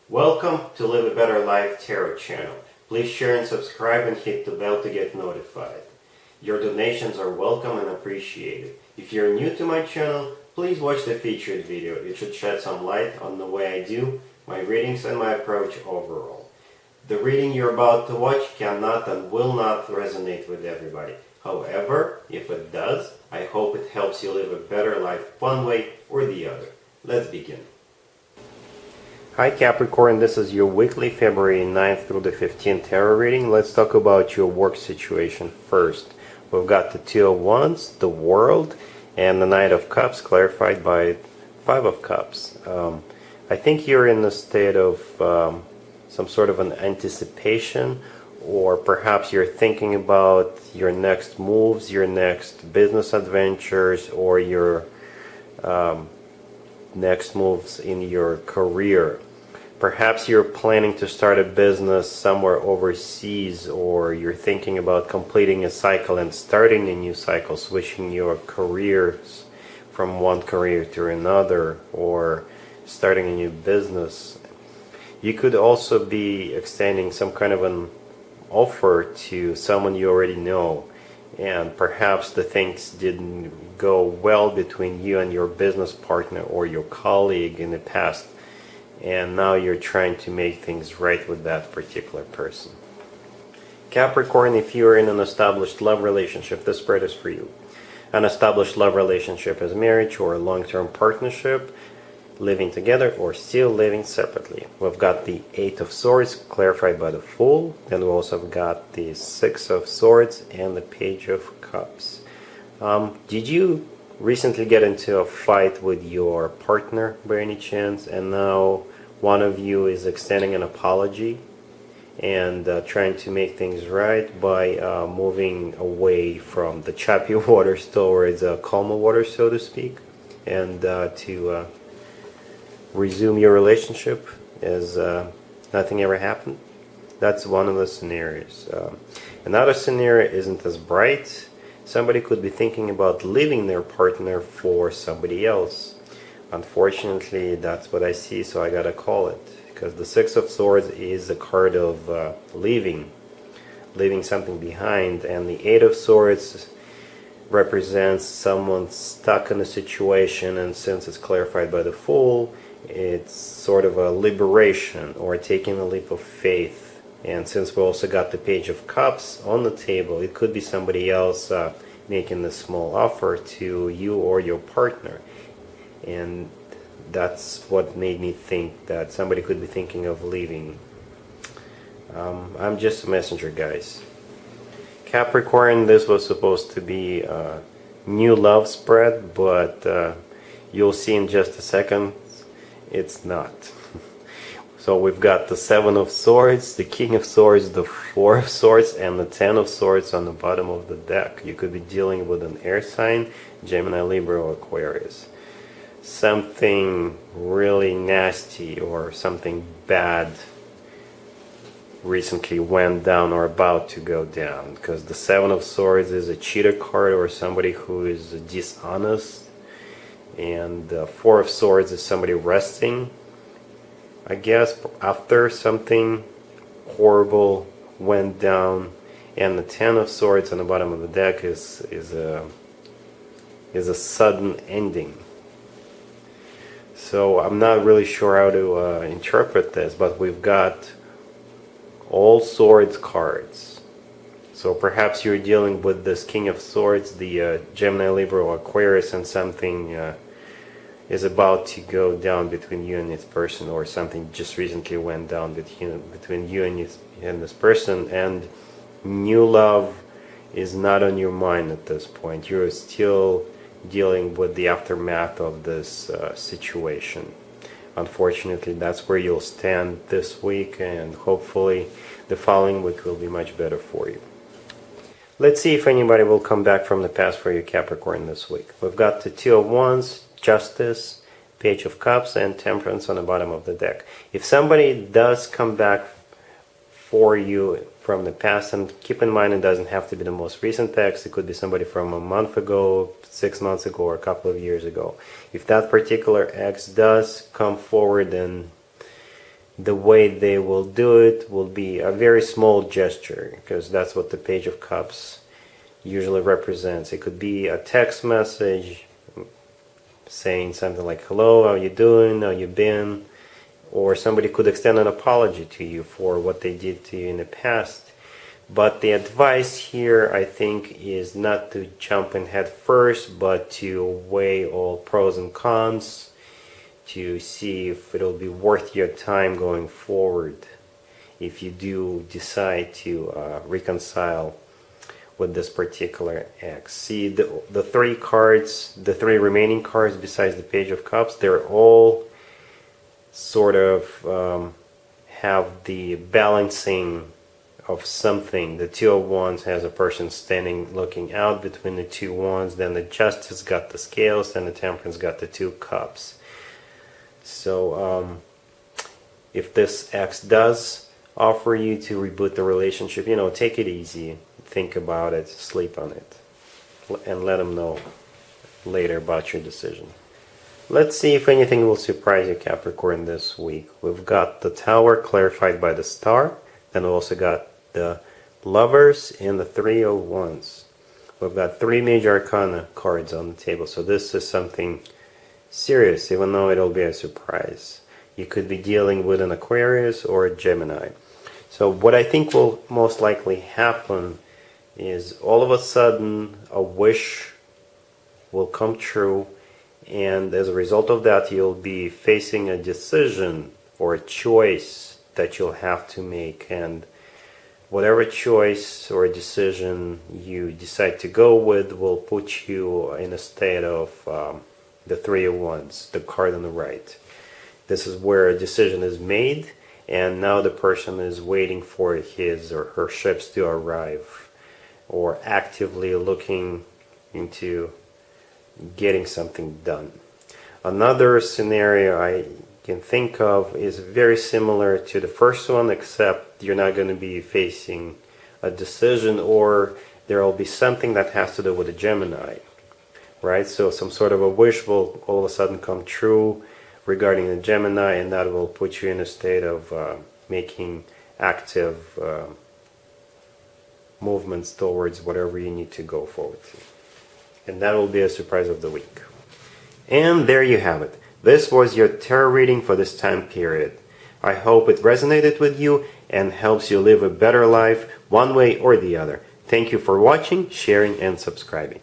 Welcome to Live a Better Life Tarot channel. Please share and subscribe and hit the bell to get notified. Your donations are welcome and appreciated. If you're new to my channel, please watch the featured video. It should shed some light on the way I do my readings and my approach overall. The reading you're about to watch cannot and will not resonate with everybody. However, if it does, I hope it helps you live a better life one way or the other. Let's begin. Hi Capricorn, this is your weekly February 9th through the 15th tarot reading. Let's talk about your work situation first. We've got the Two of Wands, the World, and the Knight of Cups clarified by Five of Cups. I think you're in a state of some sort of an anticipation, or perhaps you're thinking about your next moves, your next business adventures, or your next moves in your career. Perhaps you're planning to start a business somewhere overseas, or you're thinking about completing a cycle and starting a new cycle, switching your careers from one career to another, or starting a new business. You could also be extending some kind of an offer to someone you already know, and perhaps the things didn't go well between you and your business partner or your colleague in the past, and now you're trying to make things right with that particular person. Capricorn, if you're in an established love relationship, this spread is for you. An established love relationship is marriage or a long-term partnership, living together or still living separately. We've got the Eight of Swords clarified by the Fool. Then we also have got the Six of Swords and the Page of Cups. Did you recently get into a fight with your partner by any chance, and now one of you is extending an apology and trying to make things right by moving away from the choppy waters towards calmer water, so to speak, and to resume your relationship as nothing ever happened? That's one of the scenarios. Another scenario isn't as bright. Somebody could be thinking about leaving their partner for somebody else. Unfortunately, that's what I see, so I gotta call it. Because the Six of Swords is a card of leaving something behind, and the Eight of Swords represents someone stuck in a situation, and since it's clarified by the Fool, it's sort of a liberation or taking a leap of faith. And since we also got the Page of Cups on the table, it could be somebody else making a small offer to you or your partner. And that's what made me think that somebody could be thinking of leaving. I'm just a messenger, guys. Capricorn, this was supposed to be a new love spread, but you'll see in just a second, it's not. So we've got the Seven of Swords, the King of Swords, the Four of Swords, and the Ten of Swords on the bottom of the deck. You could be dealing with an air sign, Gemini, Libra, or Aquarius. Something really nasty or something bad recently went down or about to go down, because the Seven of Swords is a cheater card or somebody who is dishonest, and the Four of Swords is somebody resting, I guess, after something horrible went down. And the Ten of Swords on the bottom of the deck is a sudden ending. So I'm not really sure how to interpret this, but we've got all swords cards. So perhaps you're dealing with this King of Swords, the Gemini, Libra, or Aquarius, and something is about to go down between you and this person, or something just recently went down between you and this person, and new love is not on your mind at this point. You're still dealing with the aftermath of this situation. Unfortunately, that's where you'll stand this week, and hopefully the following week will be much better for you. Let's see if anybody will come back from the past for you, Capricorn, this week. We've got the Two of Wands, Justice, Page of Cups, and Temperance on the bottom of the deck. If somebody does come back for you from the past, and keep in mind it doesn't have to be the most recent text, it could be somebody from a month ago, 6 months ago, or a couple of years ago. If that particular ex does come forward and the way they will do it will be a very small gesture, because that's what the Page of Cups usually represents. It could be a text message saying something like, hello, how you doing, how you been, or somebody could extend an apology to you for what they did to you in the past. But the advice here, I think, is not to jump in head first, but to weigh all pros and cons, to see if it'll be worth your time going forward if you do decide to reconcile with this particular ex. See, the three cards, the three remaining cards besides the Page of Cups, they're all sort of have the balancing of something. The Two of Wands has a person standing looking out between the two wands, then the Justice got the scales, and the Temperance got the Two Cups. So if this ex does offer you to reboot the relationship, take it easy, think about it, sleep on it, and let them know later about your decision. Let's see if anything will surprise you, Capricorn, this week. We've got the Tower clarified by the Star, then we also got the Lovers and the Three of Wands. We've got three major arcana cards on the table, so this is something serious, even though it'll be a surprise. You could be dealing with an Aquarius or a Gemini. So what I think will most likely happen is all of a sudden a wish will come true, and as a result of that you'll be facing a decision or a choice that you'll have to make, and whatever choice or decision you decide to go with will put you in a state of the Three of Wands, the card on the right. This is where a decision is made, and now the person is waiting for his or her ships to arrive, or actively looking into getting something done. Another scenario I can think of is very similar to the first one, except you're not going to be facing a decision, or there will be something that has to do with a Gemini. Right, so some sort of a wish will all of a sudden come true regarding the Gemini, and that will put you in a state of making active movements towards whatever you need to go forward to. And that will be a surprise of the week. And there you have it. This was your tarot reading for this time period. I hope it resonated with you and helps you live a better life one way or the other. Thank you for watching, sharing, and subscribing.